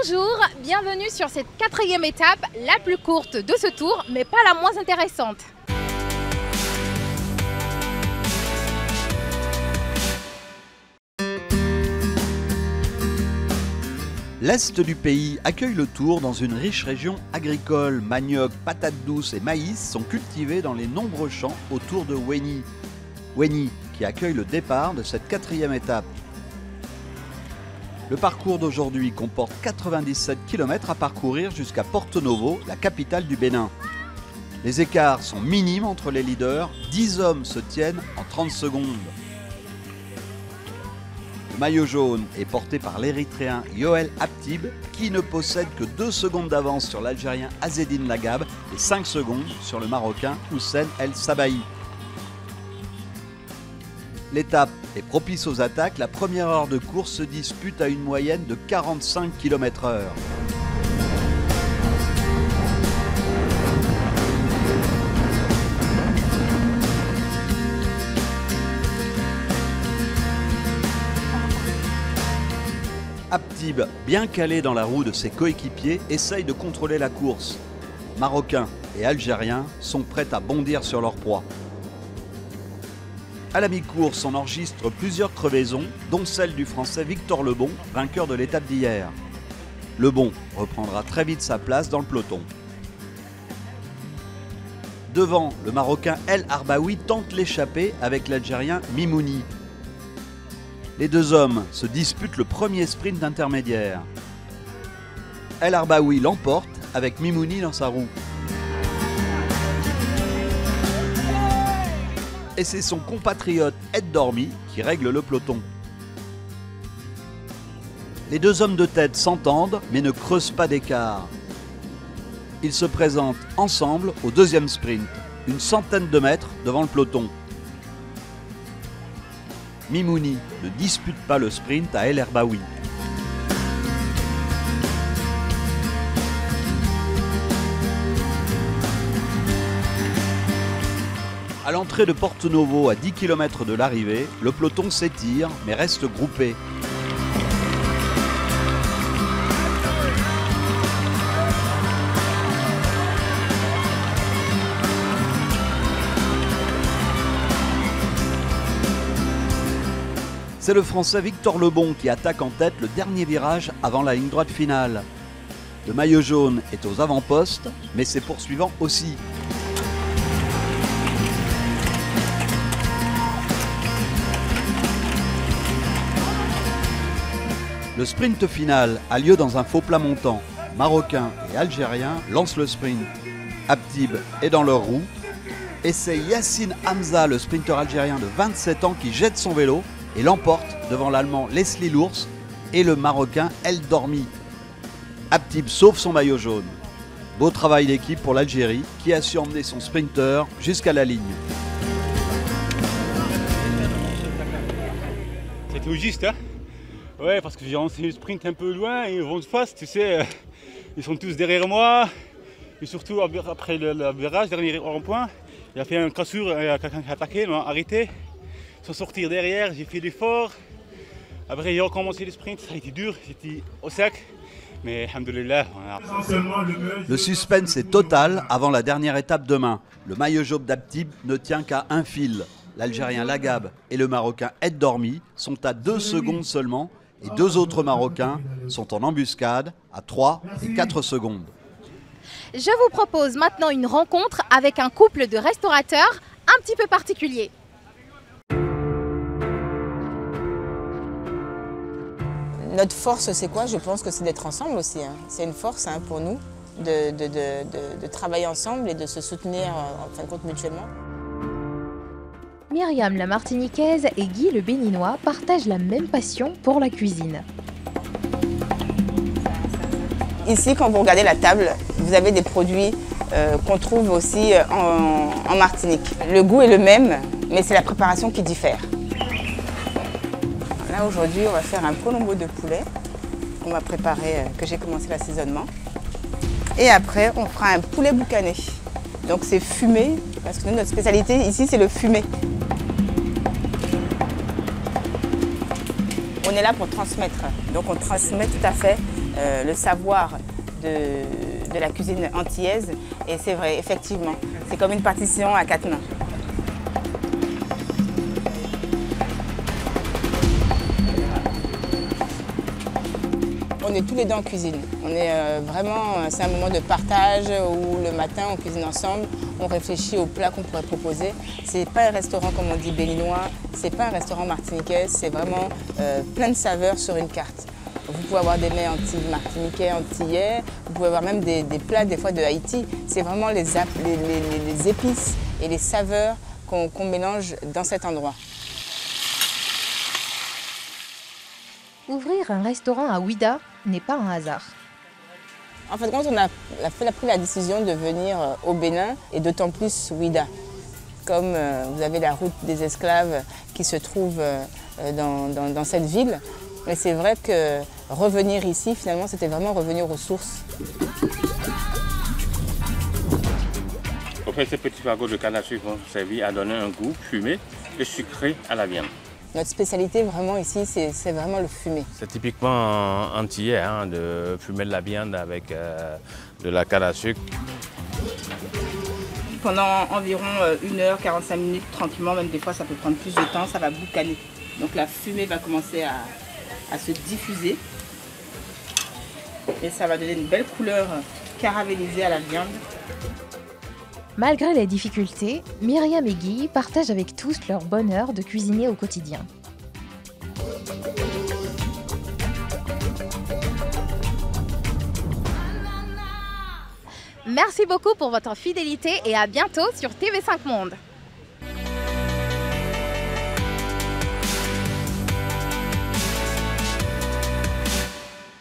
Bonjour, bienvenue sur cette quatrième étape, la plus courte de ce tour, mais pas la moins intéressante. L'est du pays accueille le Tour dans une riche région agricole. Manioc, patates douces et maïs sont cultivés dans les nombreux champs autour de Weny. Weny qui accueille le départ de cette quatrième étape. Le parcours d'aujourd'hui comporte 97 km à parcourir jusqu'à Porto Novo, la capitale du Bénin. Les écarts sont minimes entre les leaders, 10 hommes se tiennent en 30 secondes. Le maillot jaune est porté par l'Érythréen Yoel Aptib, qui ne possède que 2 secondes d'avance sur l'Algérien Azzedine Lagab et 5 secondes sur le Marocain Houssen El Sabahi. L'étape est propice aux attaques, la première heure de course se dispute à une moyenne de 45 km/h. Aptib, bien calé dans la roue de ses coéquipiers, essaye de contrôler la course. Marocains et Algériens sont prêts à bondir sur leur proie. À la mi-course, on enregistre plusieurs crevaisons, dont celle du Français Victor Lebon, vainqueur de l'étape d'hier. Lebon reprendra très vite sa place dans le peloton. Devant, le Marocain El Arbaoui tente l'échappée avec l'Algérien Mimouni. Les deux hommes se disputent le premier sprint intermédiaire. El Arbaoui l'emporte avec Mimouni dans sa roue. Et c'est son compatriote Ed Dormi qui règle le peloton. Les deux hommes de tête s'entendent mais ne creusent pas d'écart. Ils se présentent ensemble au deuxième sprint, une centaine de mètres devant le peloton. Mimouni ne dispute pas le sprint à El Arbaoui. À l'entrée de Porto Novo, à 10 km de l'arrivée, le peloton s'étire mais reste groupé. C'est le Français Victor Lebon qui attaque en tête le dernier virage avant la ligne droite finale. Le maillot jaune est aux avant-postes, mais ses poursuivants aussi. Le sprint final a lieu dans un faux plat montant. Marocains et Algériens lancent le sprint. Aptib est dans leur roue. Et c'est Yassine Hamza, le sprinter algérien de 27 ans, qui jette son vélo et l'emporte devant l'Allemand Leslie Lours et le Marocain El Dormi. Aptib sauve son maillot jaune. Beau travail d'équipe pour l'Algérie qui a su emmener son sprinter jusqu'à la ligne. C'est tout juste, hein? Ouais, parce que j'ai lancé le sprint un peu loin et ils vont de face, tu sais, ils sont tous derrière moi. Et surtout après le virage, dernier rond-point, il a fait une cassure, il y a quelqu'un qui a attaqué, ils m'ont arrêté. Ils sont sortis derrière, j'ai fait l'effort. Après j'ai recommencé le sprint, ça a été dur, j'étais au sec. Mais alhamdoulilah, Le suspense est total avant la dernière étape demain. Le maillot jaune d'Aptib ne tient qu'à un fil. L'Algérien Lagab et le Marocain Ed Dormi sont à 2 secondes seulement et 2 autres Marocains sont en embuscade à 3 et 4 secondes. Je vous propose maintenant une rencontre avec un couple de restaurateurs un petit peu particulier. Notre force, c'est quoi? Je pense que c'est d'être ensemble aussi. C'est une force pour nous de travailler ensemble et de se soutenir en fin de compte mutuellement. Myriam la Martiniquaise et Guy le Béninois partagent la même passion pour la cuisine. Ici, quand vous regardez la table, vous avez des produits qu'on trouve aussi en Martinique. Le goût est le même, mais c'est la préparation qui diffère. Là, aujourd'hui, on va faire un colombo de poulet qu'on va préparer, que j'ai commencé l'assaisonnement. Et après, on fera un poulet boucané. Donc c'est fumé, parce que nous, notre spécialité ici, c'est le fumé. On est là pour transmettre. Donc on transmet tout à fait le savoir de la cuisine antillaise. Et c'est vrai, effectivement, c'est comme une partition à 4 mains. On est tous les deux en cuisine. On est vraiment, c'est un moment de partage où le matin on cuisine ensemble, on réfléchit aux plats qu'on pourrait proposer. C'est pas un restaurant comme on dit béninois, c'est pas un restaurant martiniquais, c'est vraiment plein de saveurs sur une carte. Vous pouvez avoir des mets martiniquais, antillais, vous pouvez avoir même des plats des fois de Haïti. C'est vraiment les épices et les saveurs qu'on mélange dans cet endroit. Ouvrir un restaurant à Ouidah n'est pas un hasard. En fait, quand on a pris la décision de venir au Bénin, et d'autant plus Ouidah, comme vous avez la route des esclaves qui se trouve dans cette ville, mais c'est vrai que revenir ici, finalement, c'était vraiment revenir aux sources. En fait, ces petits fagots de canne à sucre vont servir à donner un goût fumé et sucré à la viande. Notre spécialité vraiment ici, c'est vraiment le fumé. C'est typiquement antillais de fumer de la viande avec de la canne à sucre. Pendant environ 1 heure, 45 minutes, tranquillement, même des fois ça peut prendre plus de temps, ça va boucaner. Donc la fumée va commencer à se diffuser et ça va donner une belle couleur caramélisée à la viande. Malgré les difficultés, Myriam et Guy partagent avec tous leur bonheur de cuisiner au quotidien. Merci beaucoup pour votre fidélité et à bientôt sur TV5 Monde.